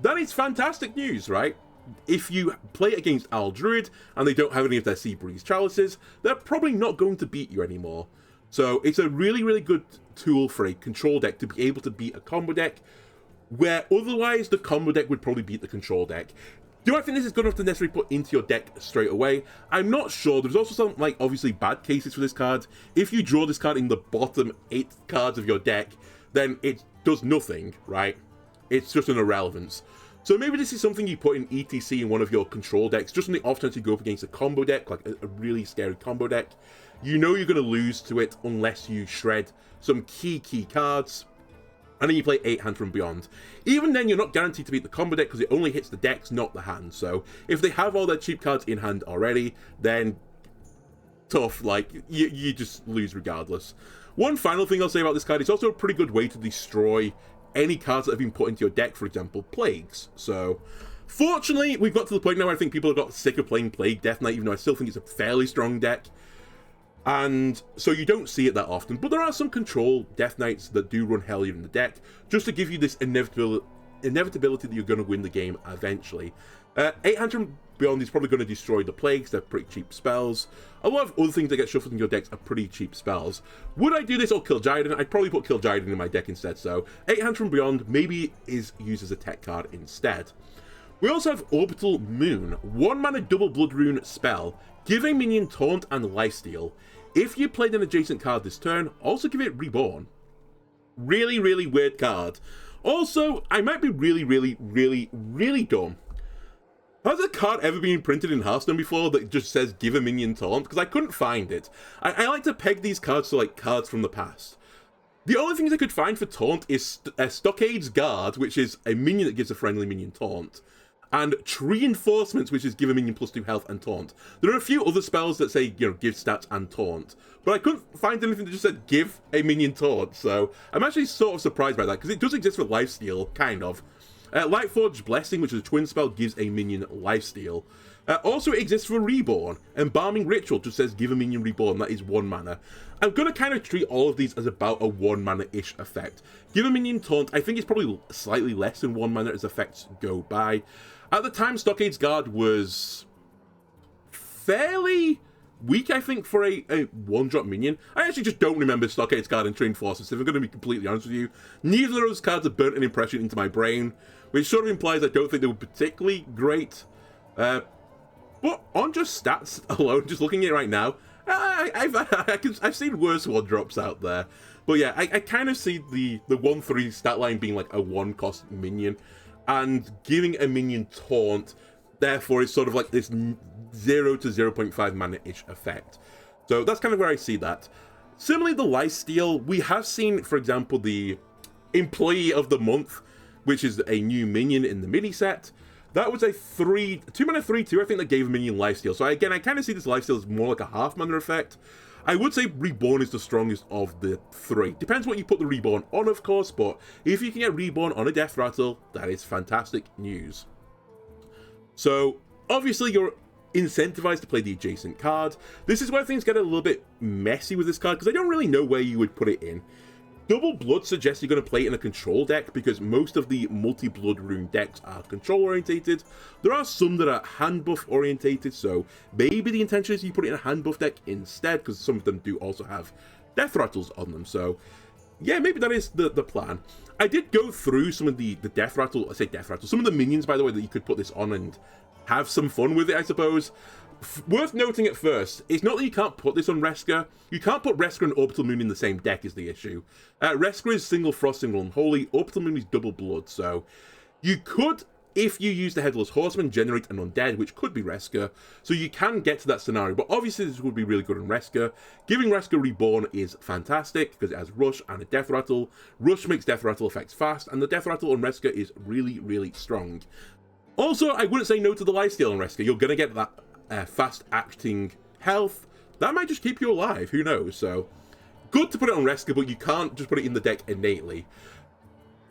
That is fantastic news, right? If you play against Owl Druid and they don't have any of their Sea Breeze Chalices, they're probably not going to beat you anymore. So it's a really, really good tool for a control deck to be able to beat a combo deck, where otherwise the combo deck would probably beat the control deck. Do I think this is good enough to necessarily put into your deck straight away? I'm not sure. There's also some, like, obviously bad cases for this card. If you draw this card in the bottom 8 cards of your deck, then it does nothing, right? It's just an irrelevance. So maybe this is something you put in ETC in one of your control decks, just on the off chance you go up against a combo deck, like a really scary combo deck. You know you're going to lose to it unless you shred some key cards. And then you play 8 hands from beyond. Even then, you're not guaranteed to beat the combo deck because it only hits the decks, not the hands. So if they have all their cheap cards in hand already, then tough, like, you just lose regardless. One final thing I'll say about this card, it's also a pretty good way to destroy any cards that have been put into your deck, for example, Plagues. So fortunately, we've got to the point now where I think people have got sick of playing Plague Death Knight, even though I still think it's a fairly strong deck. And so you don't see it that often, but there are some control Death Knights that do run Hellion in the deck, just to give you this inevitability that you're going to win the game eventually. 8 hands from beyond is probably going to destroy the Plagues, they're pretty cheap spells. A lot of other things that get shuffled in your decks are pretty cheap spells. Would I do this or Kill Jaiden? I'd probably put Kill Jaiden in my deck instead, so 8 hands from beyond maybe is used as a tech card instead. We also have Orbital Moon, 1 mana double Blood Rune spell, give a minion Taunt and Lifesteal. If you played an adjacent card this turn, also give it Reborn. Really, really weird card. Also, I might be really dumb. Has a card ever been printed in Hearthstone before that just says give a minion Taunt? Because I couldn't find it. I like to peg these cards to like cards from the past. The only things I could find for Taunt is Stockade's Guard, which is a minion that gives a friendly minion Taunt, and Reinforcements, which is give a minion +2 health and Taunt. There are a few other spells that say, you know, give stats and Taunt, but I couldn't find anything that just said give a minion Taunt, so I'm actually sort of surprised by that, because it does exist for Lifesteal, kind of. Lightforged Blessing, which is a twin spell, gives a minion lifesteal. Also, it exists for Reborn. Embalming Ritual just says give a minion Reborn, that is 1 mana. I'm going to kind of treat all of these as about a 1 mana-ish effect. Give a minion Taunt, I think it's probably slightly less than 1 mana as effects go by. At the time, Stockade's Guard was fairly weak, I think, for a 1-drop minion. I actually just don't remember Stockade's Guard and Trained Forces, if I'm going to be completely honest with you. Neither of those cards have burnt an impression into my brain, which sort of implies I don't think they were particularly great. But on just stats alone, just looking at it right now, I've seen worse 1-drops out there. But yeah, I kind of see the 1/3 stat line being like a 1-cost minion, and giving a minion Taunt, therefore, is sort of like this 0 to 0.5 mana-ish effect. So that's kind of where I see that. Similarly, the lifesteal, we have seen, for example, the Employee of the Month, which is a new minion in the mini set. That was a 2 mana 3/2, I think, that gave a minion lifesteal. So again, I kind of see this lifesteal as more like a half mana effect. I would say Reborn is the strongest of the 3. Depends what you put the Reborn on, of course, but if you can get Reborn on a Death Rattle, that is fantastic news. So, obviously, you're incentivized to play the adjacent card. This is where things get a little bit messy with this card, because I don't really know where you would put it in. Double Blood suggests you're going to play it in a control deck, because most of the multi-blood rune decks are control-orientated. There are some that are hand buff-orientated, so maybe the intention is you put it in a hand buff deck instead, because some of them do also have Death Rattles on them, so yeah, maybe that is the plan. I did go through some of the Death Rattle, some of the minions, by the way, that you could put this on and have some fun with it, I suppose. Worth noting at first, it's not that you can't put this on Reska. You can't put Reska and Orbital Moon in the same deck is the issue. Reska is single Frost, single Unholy. Orbital Moon is double Blood, so you could, if you use the Headless Horseman, generate an Undead, which could be Reska, so you can get to that scenario, but obviously this would be really good on Reska. Giving Reska Reborn is fantastic, because it has Rush and a Death Rattle. Rush makes Death Rattle effects fast, and the Death Rattle on Reska is really, really strong. Also, I wouldn't say no to the lifesteal on Reska. You're going to get that fast-acting health. That might just keep you alive, who knows, so good to put it on Reska, but you can't just put it in the deck innately.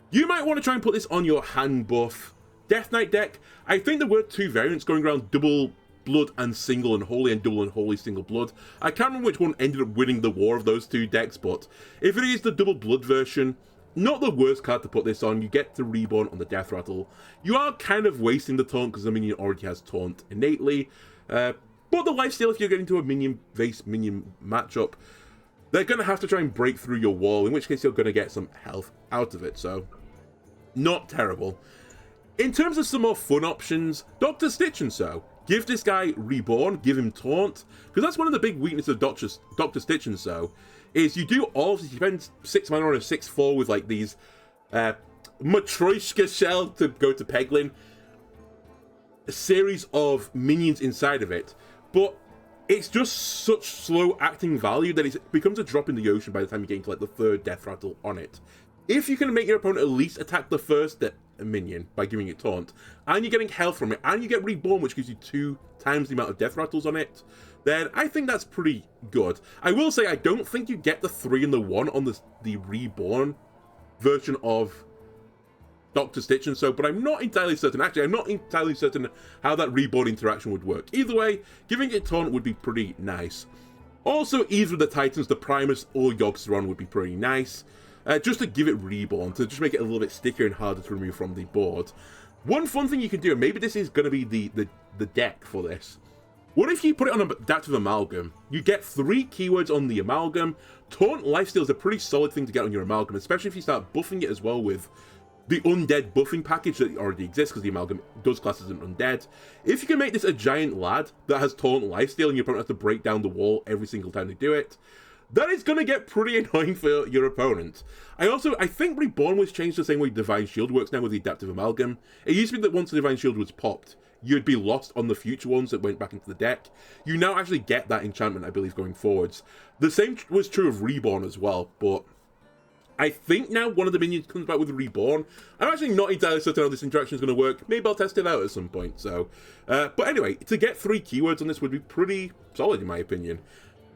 You might want to try and put this on your hand buff Death Knight deck. I think there were 2 variants going around, double blood and single Unholy, and double Unholy single blood. I can't remember which one ended up winning the war of those 2 decks, but if it is the double blood version, not the worst card to put this on. You get to Reborn on the Death Rattle. You are kind of wasting the Taunt, because the minion already has Taunt innately. But the lifesteal, if you're getting into a minion-based minion matchup, they're going to have to try and break through your wall, in which case you're going to get some health out of it, so not terrible. In terms of some more fun options, Dr. Stitch and So. Give this guy Reborn, give him Taunt, because that's one of the big weaknesses of Dr. Stitch and So, is you do all of this, you spend 6 mana on a 6/4 with like these Matryoshka shell to go to Peglin, a series of minions inside of it, but it's just such slow acting value that it becomes a drop in the ocean by the time you get into like the 3rd Death Rattle on it. If you can make your opponent at least attack the 1st minion by giving it Taunt, and you're getting health from it, and you get Reborn, which gives you 2 times the amount of Death Rattles on it, then I think that's pretty good. I will say I don't think you get the 3 and the 1 on the Reborn version of Dr. Stitch and So, but I'm not entirely certain. Actually, I'm not entirely certain how that Reborn interaction would work. Either way, giving it Taunt would be pretty nice. Also, either of the Titans, the Primus or Yogg-Saron, would be pretty nice. Just to give it Reborn, to just make it a little bit stickier and harder to remove from the board. One fun thing you can do, and maybe this is going to be the deck for this. What if you put it on Adaptive Amalgam? You get 3 keywords on the Amalgam. Taunt Lifesteal is a pretty solid thing to get on your Amalgam, especially if you start buffing it as well with the Undead buffing package that already exists, because the Amalgam does class as an Undead. If you can make this a giant lad that has Taunt Lifesteal and your opponent has to break down the wall every single time they do it, that is going to get pretty annoying for your opponent. I think Reborn was changed the same way Divine Shield works now with the Adaptive Amalgam. It used to be that once the Divine Shield was popped, you'd be lost on the future ones that went back into the deck. You now actually get that enchantment, I believe, going forwards. The same was true of Reborn as well, but I think now one of the minions comes back with Reborn. I'm actually not entirely certain how this interaction is going to work. Maybe I'll test it out at some point. So, but anyway, to get 3 keywords on this would be pretty solid in my opinion.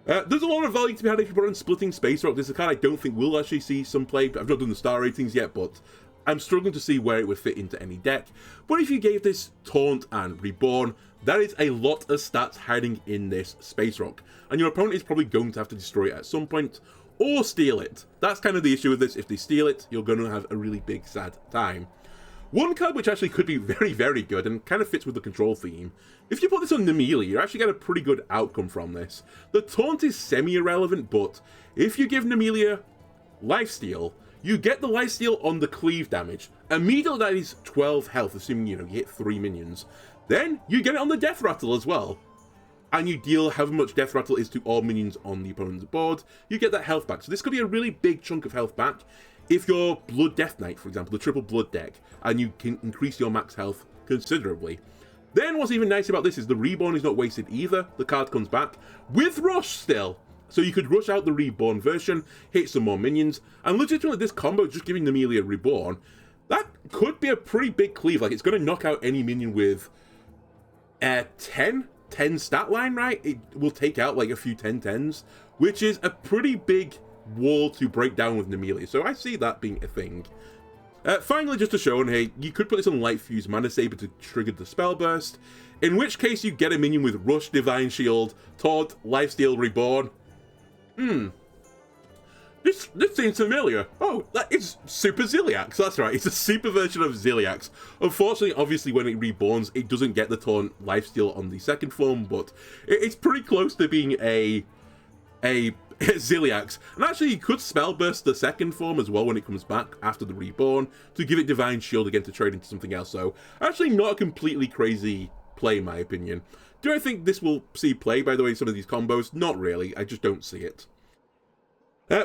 There's a lot of value to be had if you put on Splitting Space Rock. This is a card I don't think will actually see some play. I've not done the star ratings yet, but I'm struggling to see where it would fit into any deck, but if you gave this Taunt and Reborn, that is a lot of stats hiding in this Space Rock, and your opponent is probably going to have to destroy it at some point, or steal it. That's kind of the issue with this. If they steal it, you're going to have a really big, sad time. One card which actually could be very, very good, and kind of fits with the control theme, if you put this on Nemelia, you actually get a pretty good outcome from this. The Taunt is semi-irrelevant, but if you give Nemelia Lifesteal, you get the lifesteal on the cleave damage. Immediately that is 12 health, assuming, you hit 3 minions. Then you get it on the Death Rattle as well. And you deal however much Death Rattle is to all minions on the opponent's board. You get that health back. So this could be a really big chunk of health back if you're Blood Death Knight, for example, the triple blood deck, and you can increase your max health considerably. Then what's even nice about this is the Reborn is not wasted either. The card comes back with Rush still. So you could rush out the Reborn version, hit some more minions, and legitimately this combo, just giving Nemelia Reborn, that could be a pretty big cleave. Like, it's going to knock out any minion with 10 stat line, right? It will take out like a few 10s, which is a pretty big wall to break down with Nemelia. So I see that being a thing. Finally, just to show, hey, you could put this on Light Fuse Mana Saber to trigger the Spell Burst, in which case you get a minion with Rush, Divine Shield, Taunt, Lifesteal, Reborn. This seems familiar. Oh, that is Super Ziliax. That's right, it's a super version of Ziliax. Unfortunately, obviously, when it reborns, it doesn't get the Taunt Lifesteal on the second form, but it's pretty close to being a Ziliax. And actually, you could Spell Burst the second form as well when it comes back after the reborn to give it Divine Shield again to trade into something else. So, actually not a completely crazy play, in my opinion. Do I think this will see play, by the way, some of these combos? Not really. I just don't see it.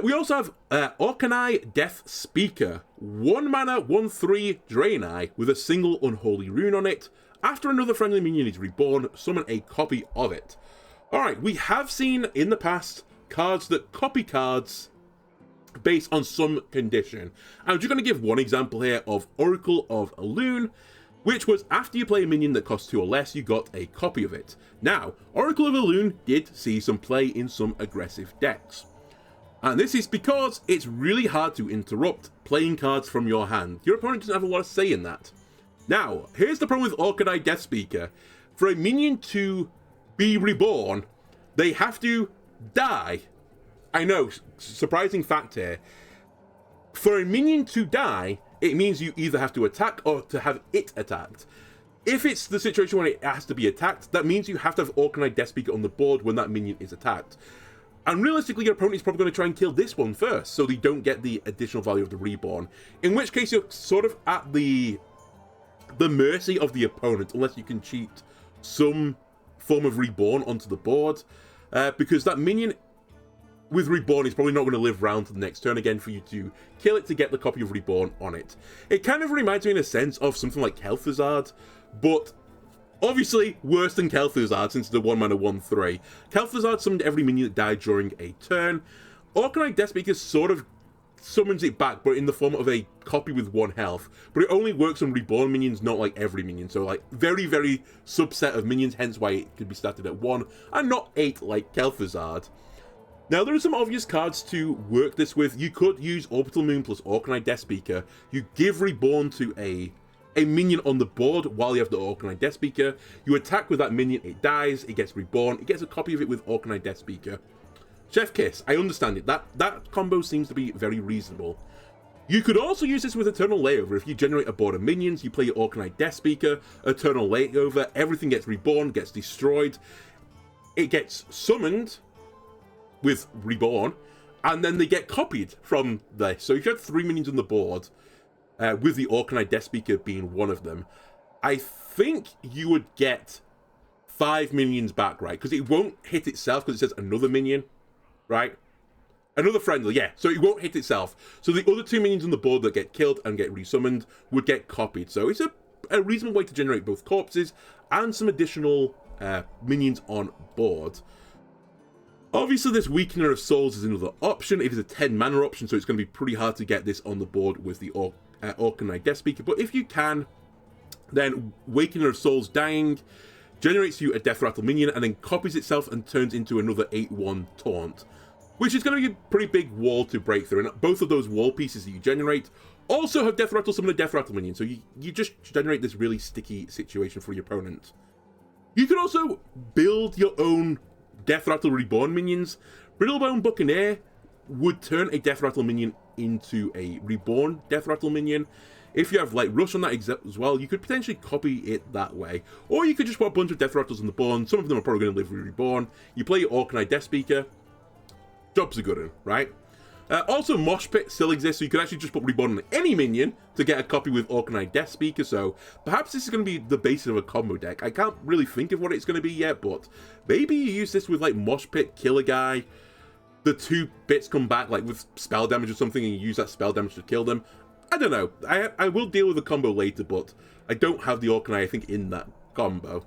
We also have Orkanai Death Speaker. 1 mana, 1/3 Draenei with a single Unholy Rune on it. After another friendly minion is reborn, summon a copy of it. Alright, we have seen in the past cards that copy cards based on some condition. I'm just going to give one example here of Oracle of Elune, which was after you play a minion that costs 2 or less, you got a copy of it. Now, Oracle of Elune did see some play in some aggressive decks. And this is because it's really hard to interrupt playing cards from your hand. Your opponent doesn't have a lot of say in that. Now, here's the problem with Orkanai Death Speaker. For a minion to be reborn, they have to die. I know, surprising fact here. For a minion to die, it means you either have to attack or to have it attacked. If it's the situation where it has to be attacked, that means you have to have Orkanai Death Speaker on the board when that minion is attacked. And realistically, your opponent is probably going to try and kill this one first, so they don't get the additional value of the reborn. In which case, you're sort of at the mercy of the opponent, unless you can cheat some form of reborn onto the board, because that minion with reborn is probably not going to live round to the next turn again for you to kill it to get the copy of reborn on it. It kind of reminds me in a sense of something like Kel'Thuzad, but obviously worse than Kel'Thuzad since it's a 1 mana 1/3. Kel'Thuzad summoned every minion that died during a turn. Orkanai Death Speaker sort of summons it back, but in the form of a copy with 1 health. But it only works on reborn minions, not like every minion. So like very, very subset of minions, hence why it could be started at 1 and not 8 like Kel'Thuzad. Now, there are some obvious cards to work this with. You could use Orbital Moon plus Orkanai Death Speaker. You give Reborn to a minion on the board while you have the Orkanai Death Speaker. You attack with that minion, it dies, it gets reborn, it gets a copy of it with Orkanai Death Speaker. Chef Kiss, I understand it. That combo seems to be very reasonable. You could also use this with Eternal Layover. If you generate a board of minions, you play your Orkanai Death Speaker, Eternal Layover, everything gets reborn, gets destroyed. It gets summoned with Reborn, and then they get copied from this. So if you had 3 minions on the board, with the Orkanai Death Speaker being one of them, I think you would get 5 minions back, right? Because it won't hit itself because it says another minion, right? Another friendly, yeah. So it won't hit itself. So the other 2 minions on the board that get killed and get resummoned would get copied. So it's a reasonable way to generate both corpses and some additional minions on board. Obviously, this Weakener of Souls is another option. It is a 10 mana option, so it's going to be pretty hard to get this on the board with the Orkanai Death Speaker. But if you can, then Weakener of Souls dying generates you a Death Rattle minion and then copies itself and turns into another 8/1 Taunt, which is going to be a pretty big wall to break through. And both of those wall pieces that you generate Also have Death Rattle summon a Death Rattle minion, so you just generate this really sticky situation for your opponent. You can also build your own Death Rattle Reborn minions. Brittlebone Buccaneer would turn a Death Rattle minion into a Reborn Death Rattle minion. If you have like Rush on that as well, you could potentially copy it that way. Or you could just put a bunch of Death Rattles on the board. Some of them are probably going to live Reborn. You play your Orkanite Death Speaker. Job's a good one, right? Also, Mosh Pit still exists, so you could actually just put Reborn on any minion to get a copy with Orkanite Death Speaker, so perhaps this is going to be the basis of a combo deck. I can't really think of what it's going to be yet, but maybe you use this with, like, Mosh Pit, kill a guy, the 2 bits come back, like, with spell damage or something, and you use that spell damage to kill them. I don't know. I will deal with the combo later, but I don't have the Orkanite, I think, in that combo.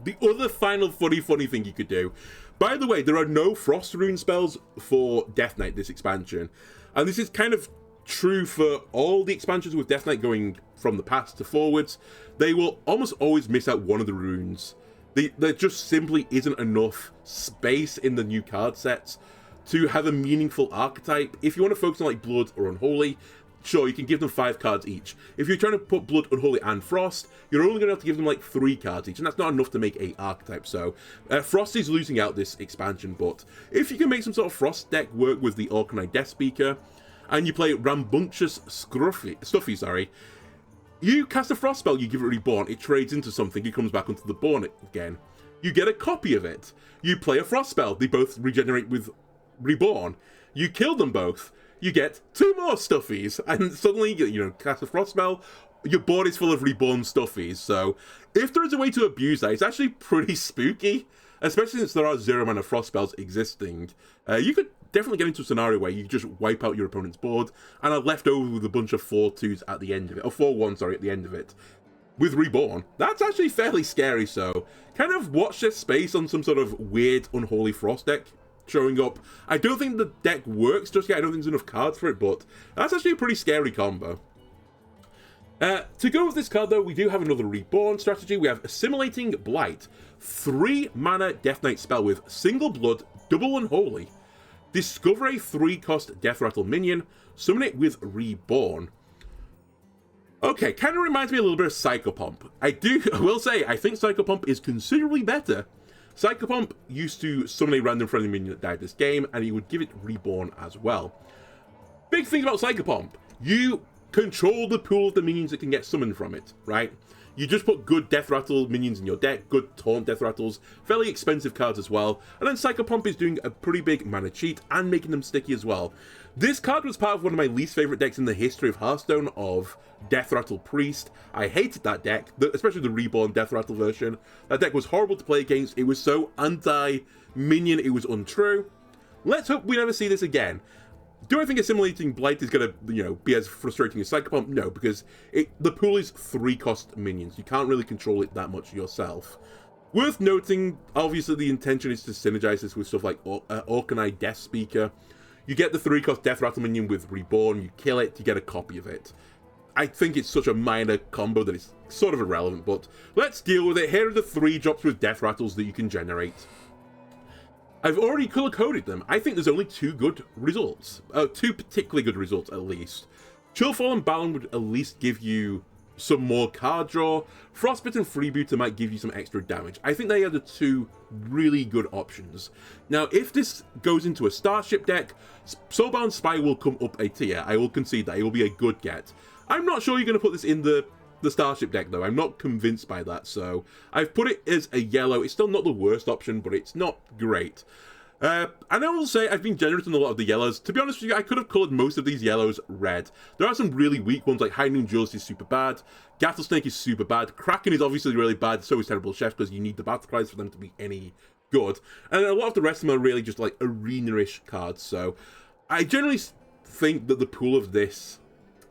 The other final funny thing you could do... By the way, there are no Frost Rune spells for Death Knight this expansion. And this is kind of true for all the expansions with Death Knight going from the past to forwards. They will almost always miss out one of the runes. There just simply isn't enough space in the new card sets to have a meaningful archetype. If you want to focus on like Blood or Unholy, sure, you can give them 5 cards each. If you're trying to put Blood, Unholy, and Frost, you're only going to have to give them like 3 cards each, and that's not enough to make a archetype. So, Frost is losing out this expansion, but if you can make some sort of Frost deck work with the Orkanite Death Speaker, and you play Rambunctious Stuffy, you cast a Frost spell, you give it Reborn, it trades into something, it comes back onto the board again. You get a copy of it. You play a Frost spell, they both regenerate with Reborn. You kill them both. You get 2 more Stuffies, and suddenly, you know, cast a Frost spell, your board is full of Reborn Stuffies, so if there is a way to abuse that, it's actually pretty spooky, especially since there are 0 mana Frost spells existing. You could definitely get into a scenario where you just wipe out your opponent's board, and are left over with a bunch of 4-2s at the end of it, or 4-1s, sorry, at the end of it, with Reborn. That's actually fairly scary, so kind of watch this space on some sort of weird Unholy Frost deck showing up. I don't think the deck works just yet. I don't think there's enough cards for it, but that's actually a pretty scary combo. To go with this card, though, we do have another Reborn strategy. We have Assimilating Blight. 3 mana Death Knight spell with single blood, double Unholy. Discover a 3-cost Death Rattle minion. Summon it with Reborn. Okay, kind of reminds me a little bit of Psychopomp. I will say, I think Psychopomp is considerably better. Psychopomp used to summon a random friendly minion that died this game, and he would give it Reborn as well. Big thing about Psychopomp, you control the pool of the minions that can get summoned from it, right? You just put good Death Rattle minions in your deck, good Taunt Death Rattles, fairly expensive cards as well, and then Psychopomp is doing a pretty big mana cheat and making them sticky as well. This card was part of one of my least favourite decks in the history of Hearthstone, of Death Rattle Priest. I hated that deck, especially the Reborn Death Rattle version. That deck was horrible to play against, it was so anti-minion, it was untrue. Let's hope we never see this again. Do I think Assimilating Blight is going to, you know, be as frustrating as Psychopomp? No, because the pool is 3-cost minions. You can't really control it that much yourself. Worth noting, obviously the intention is to synergize this with stuff like Orkanite Death Speaker. You get the 3-cost Death Rattle minion with Reborn, you kill it, you get a copy of it. I think it's such a minor combo that it's sort of irrelevant, but let's deal with it. Here are the 3 drops with Death Rattles that you can generate. I've already color-coded them. I think there's only 2 good results. 2 particularly good results, at least. Chillfall and Balan would at least give you some more card draw. Frostbite and Freebooter might give you some extra damage. I think they are the 2 really good options. Now, if this goes into a Starship deck, Soulbound Spy will come up a tier. I will concede that. It will be a good get. I'm not sure you're going to put this in the Starship deck, though. I'm not convinced by that, so I've put it as a yellow. It's still not the worst option, but it's not great. And I will say I've been generous in a lot of the yellows. To be honest with you, I could have coloured most of these yellows red. There are some really weak ones, like High Noon Duelist is super bad, Gattlesnake is super bad, Kraken is obviously really bad, so is Terrible Chef, because you need the battle cries for them to be any good. And a lot of the rest of them are really just like arena-ish cards, so I generally think that the pool of this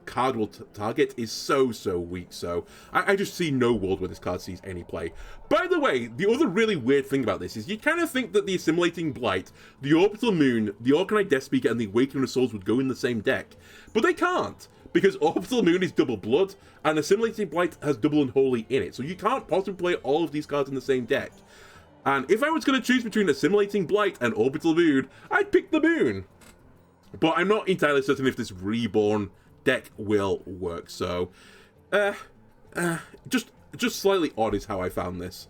card will target is so weak, so I just see no world where this card sees any play. By the way, the other really weird thing about this is you kind of think that the Assimilating Blight, the Orbital Moon, the Orkanite Death Speaker, and the Awakening of Souls would go in the same deck, but they can't, because Orbital Moon is double blood, and Assimilating Blight has double Unholy in it, so you can't possibly play all of these cards in the same deck. And if I was going to choose between Assimilating Blight and Orbital Moon, I'd pick the Moon. But I'm not entirely certain if this Reborn deck will work. So, just slightly odd is how I found this.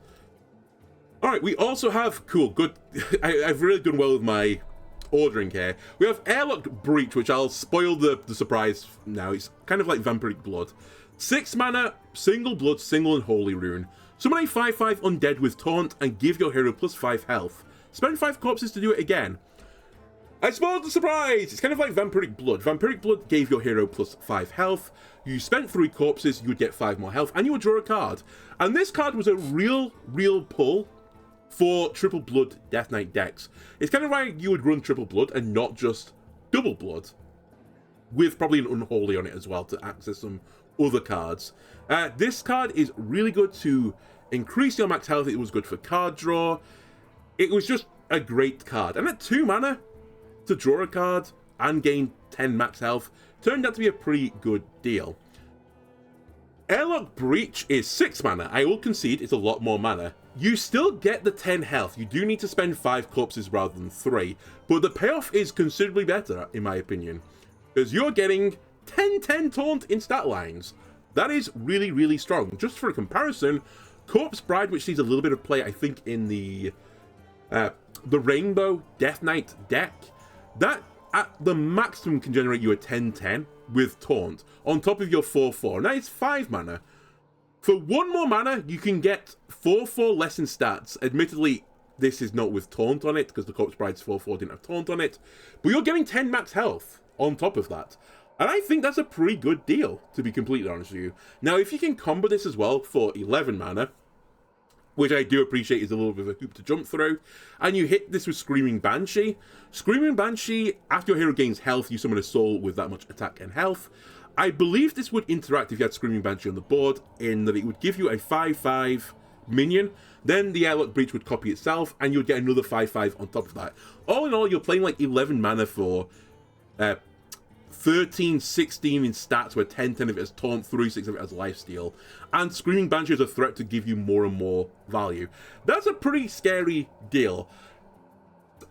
All right, we also have, cool, good. I've really done well with my ordering here. We have Airlock Breach, which I'll spoil the surprise now. It's kind of like Vampiric Blood. 6 mana, single blood, single unholy rune. Summon a 5/5 undead with taunt and give your hero +5 health. Spend 5 corpses to do it again. I spoiled the surprise! It's kind of like Vampiric Blood. Vampiric Blood gave your hero +5 health. You spent 3 corpses, you would get 5 more health, and you would draw a card. And this card was a real pull for Triple Blood Death Knight decks. It's kind of like you would run Triple Blood and not just Double Blood, with probably an Unholy on it as well to access some other cards. This card is really good to increase your max health. It was good for card draw. It was just a great card. And at 2 mana to draw a card and gain 10 max health turned out to be a pretty good deal. Airlock Breach is 6 mana. I will concede it's a lot more mana. You still get the 10 health. You do need to spend 5 corpses rather than 3, but the payoff is considerably better, in my opinion, because you're getting 10/10 taunt in stat lines. That is really strong. Just for a comparison, Corpse Bride, which sees a little bit of play, I think, in the Rainbow Death Knight deck, that at the maximum can generate you a 10/10 with taunt on top of your 4/4. Now it's 5 mana. For 1 more mana, you can get 4/4 less in stats. Admittedly, this is not with taunt on it, because the Corpse Bride's 4/4 didn't have taunt on it, but you're getting 10 max health on top of that. And I think that's a pretty good deal, to be completely honest with you. Now, if you can combo this as well for 11 mana, which I do appreciate is a little bit of a hoop to jump through, and you hit this with Screaming Banshee. Screaming Banshee, after your hero gains health, you summon a soul with that much attack and health. I believe this would interact if you had Screaming Banshee on the board, in that it would give you a 5/5 minion, then the Airlock Breach would copy itself, and you'd get another 5/5 on top of that. All in all, you're playing like 11 mana for 13, 16 in stats, where 10 of it has taunt, 6 of it has lifesteal, and Screaming Banshee is a threat to give you more and more value. That's a pretty scary deal.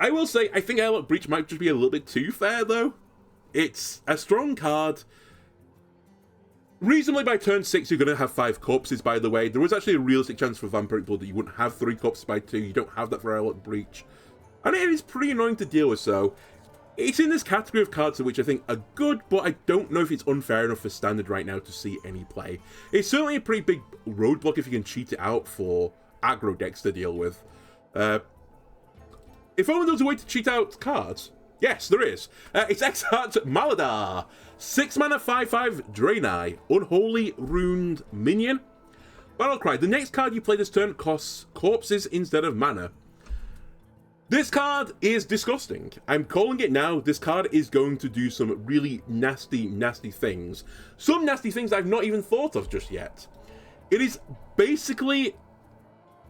I will say, I think Airlock Breach might just be a little bit too fair, though. It's a strong card. Reasonably, by turn 6, you're going to have 5 corpses, by the way. There was actually a realistic chance for Vampiric Blood that you wouldn't have 3 corpses by 2. You don't have that for Airlock Breach. And it is pretty annoying to deal with, so it's in this category of cards which I think are good, but I don't know if it's unfair enough for Standard right now to see any play. It's certainly a pretty big roadblock if you can cheat it out for aggro decks to deal with. If only there was a way to cheat out cards. Yes, there is. It's Exarch Maladar. 6 mana, 5/5 Draenei. Unholy Runed Minion. Battlecry. The next card you play this turn costs corpses instead of mana. This card is disgusting. I'm calling it now. This card is going to do some really nasty things. Some nasty things I've not even thought of just yet. It is basically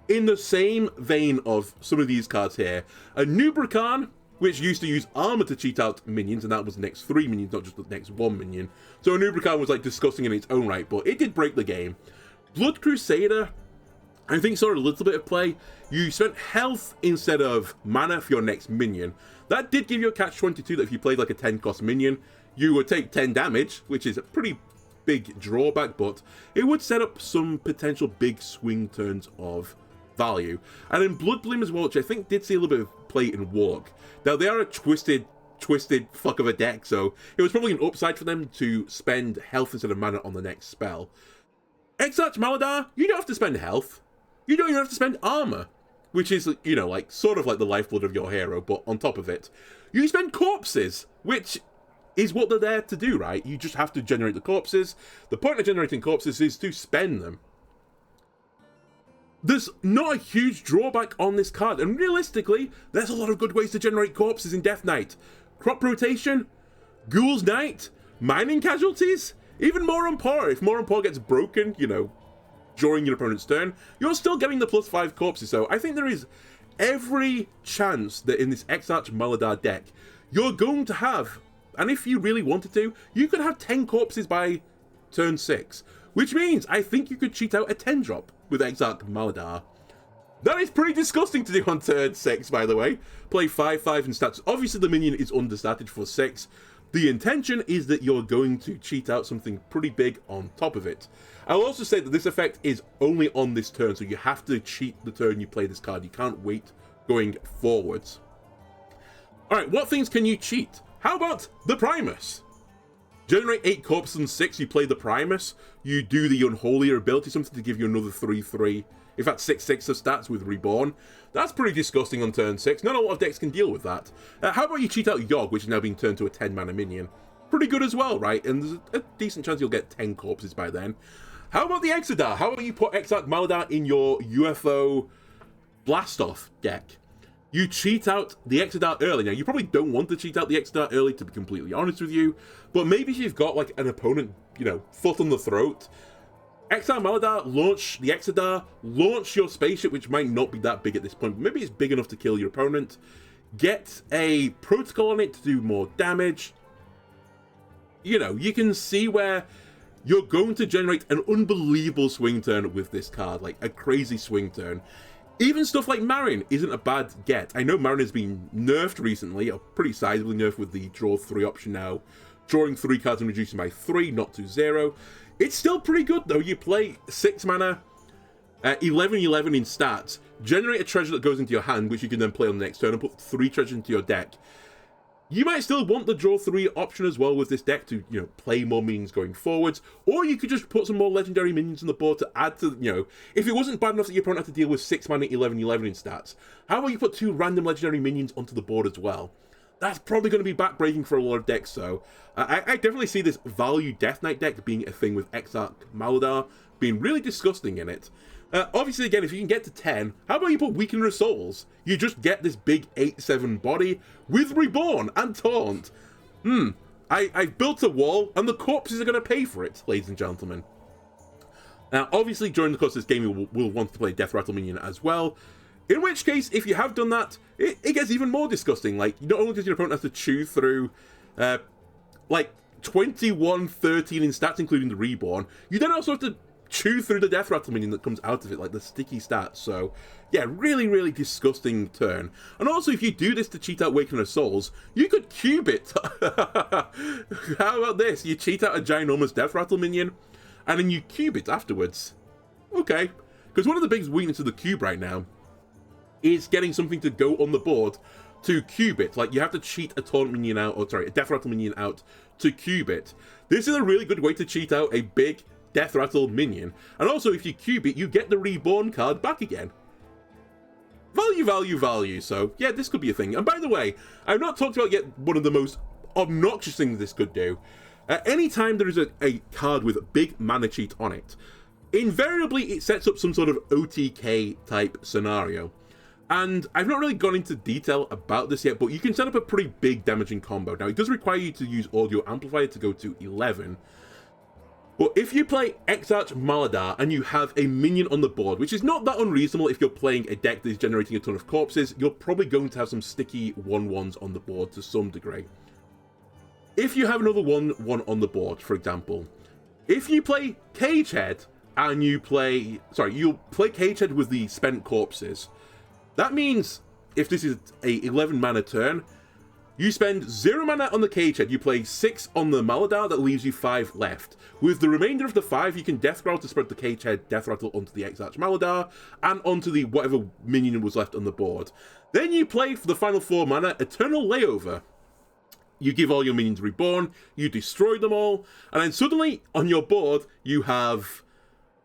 in the same vein of some of these cards here. A Nubrakan, which used to use armor to cheat out minions, and that was the next 3 minions, not just the next 1 minion. So a Nubrakan was like disgusting in its own right, but it did break the game. Blood Crusader, I think saw a little bit of play. You spent health instead of mana for your next minion. That did give you a catch-22 that if you played like a 10-cost minion, you would take 10 damage, which is a pretty big drawback, but it would set up some potential big swing turns of value. And in Blood Bloom as well, which I think did see a little bit of play in Warlock. Now, they are a twisted fuck of a deck, so it was probably an upside for them to spend health instead of mana on the next spell. Exarch Maladar, you don't have to spend health. You don't even have to spend armor, which is, you know, like, sort of like the lifeblood of your hero, but on top of it, you spend corpses, which is what they're there to do, right? You just have to generate the corpses. The point of generating corpses is to spend them. There's not a huge drawback on this card, and realistically, there's a lot of good ways to generate corpses in Death Knight. Crop Rotation, Ghoul's Night, Mining Casualties, even Moron Paw. If Moron Paw gets broken, you know, during your opponent's turn, you're still getting the +5 corpses. So I think there is every chance that in this Exarch Maladar deck, you're going to have, and if you really wanted to, you could have 10 corpses by turn 6, which means I think you could cheat out a 10 drop with Exarch Maladar. That is pretty disgusting to do on turn 6, by the way. Play 5/5 in stats. Obviously, the minion is understated for 6, the intention is that you're going to cheat out something pretty big on top of it. I'll also say that this effect is only on this turn, so you have to cheat the turn you play this card. You can't wait going forwards. Alright, what things can you cheat? How about the Primus? Generate 8 corpses and 6, you play the Primus, you do the Unholy ability, something to give you another 3/3. In fact, 6/6 of stats with Reborn. That's pretty disgusting on turn 6. Not a lot of decks can deal with that. How about you cheat out Yogg, which is now being turned to a 10-mana minion? Pretty good as well, right? And there's a decent chance you'll get 10 corpses by then. How about the Exodar? How about you put Exarch Maladar in your UFO Blastoff deck? You cheat out the Exodar early. Now, you probably don't want to cheat out the Exodar early, to be completely honest with you, but maybe if you've got, like, an opponent, you know, foot on the throat, Exarch Maladar, launch the Exodar, launch your spaceship, which might not be that big at this point, but maybe it's big enough to kill your opponent, get a protocol on it to do more damage. You know, you can see where you're going to generate an unbelievable swing turn with this card, like a crazy swing turn. Even stuff like Marin isn't a bad get. I know Marin has been nerfed recently, or pretty sizably nerfed with the draw 3 option now. Drawing 3 cards and reducing by 3, not to 0. It's still pretty good though. You play 6 mana, 11/11 in stats, generate a treasure that goes into your hand, which you can then play on the next turn, and put 3 treasures into your deck. You might still want the draw 3 option as well with this deck to, you know, play more minions going forwards, or you could just put some more legendary minions on the board to add to, you know, if it wasn't bad enough that your opponent had to deal with 6 mana 11/11 in stats, how about you put 2 random legendary minions onto the board as well? That's probably going to be backbreaking for a lot of decks, so I definitely see this value Death Knight deck being a thing with Exarch Maladar being really disgusting in it. Obviously, again, if you can get to 10, how about you put Weakener of Souls? You just get this big 8/7 body with Reborn and Taunt. I've built a wall, and the corpses are going to pay for it, ladies and gentlemen. Now, obviously, during the course of this game, you will want to play Death Rattle Minion as well. In which case, if you have done that, it gets even more disgusting. Like, not only does your opponent have to chew through, like, 21/13 in stats, including the Reborn, you then also have to chew through the Death Rattle minion that comes out of it, like the sticky stats. So, yeah, really, really disgusting turn. And also, if you do this to cheat out Wakener of Souls, you could cube it. How about this? You cheat out a ginormous Death Rattle minion, and then you cube it afterwards. Okay. Because one of the biggest weaknesses of the cube right now is getting something to go on the board to cube it. Like, you have to cheat a taunt minion out, or sorry, a Death Rattle minion out to cube it. This is a really good way to cheat out a big Death Rattle minion. And also, if you cube it, you get the Reborn card back again. Value, value, value. So, yeah, this could be a thing. And by the way, I've not talked about yet one of the most obnoxious things this could do. Anytime there is a card with big mana cheat on it, invariably it sets up some sort of OTK type scenario. And I've not really gone into detail about this yet, but you can set up a pretty big damaging combo. Now, it does require you to use Audio Amplifier to go to 11. But if you play Exarch Maladar and you have a minion on the board, which is not that unreasonable if you're playing a deck that is generating a ton of corpses, you're probably going to have some sticky 1/1s on the board to some degree. If you have another 1/1 on the board, for example, if you play Cagehead and you play... Sorry, you'll play Cagehead with the spent corpses. That means, if this is a 11 mana turn, you spend 0 mana on the Cagehead, you play 6 on the Maladar, that leaves you 5 left. With the remainder of the 5, you can Death Rattle to spread the Cagehead Death Rattle onto the Exarch Maladar, and onto the whatever minion was left on the board. Then you play, for the final 4 mana, Eternal Layover. You give all your minions Reborn, you destroy them all, and then suddenly, on your board, you have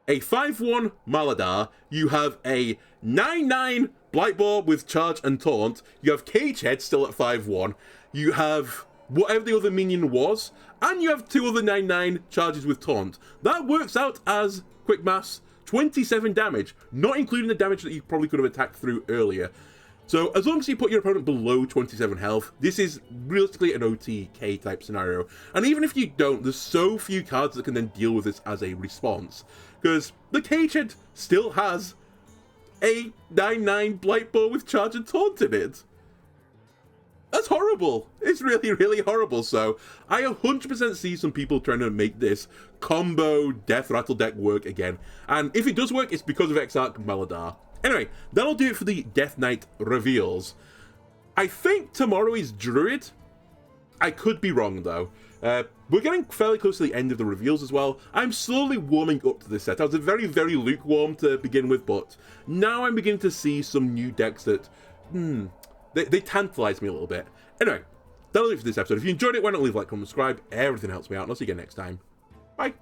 a 5/1 Maladar, you have a 9/9 Blightball with Charge and Taunt, you have Cagehead still at 5/1, you have whatever the other minion was, and you have 2 other 9/9 charges with Taunt. That works out as, quick maths, 27 damage, not including the damage that you probably could have attacked through earlier. So, as long as you put your opponent below 27 health, this is realistically an OTK type scenario. And even if you don't, there's so few cards that can then deal with this as a response. Because the Cagehead still has a 9/9 Blightball with Charge and Taunt in it. That's horrible. It's really, really horrible. So, I 100% see some people trying to make this combo Death Rattle deck work again. And if it does work, it's because of Exarch Maladar. Anyway, that'll do it for the Death Knight reveals. I think tomorrow is Druid. I could be wrong, though. We're getting fairly close to the end of the reveals as well. I'm slowly warming up to this set. I was very, very lukewarm to begin with, but now I'm beginning to see some new decks that, they tantalize me a little bit. Anyway, that'll do it for this episode. If you enjoyed it, why not leave a like, comment, subscribe? Everything helps me out, and I'll see you again next time. Bye.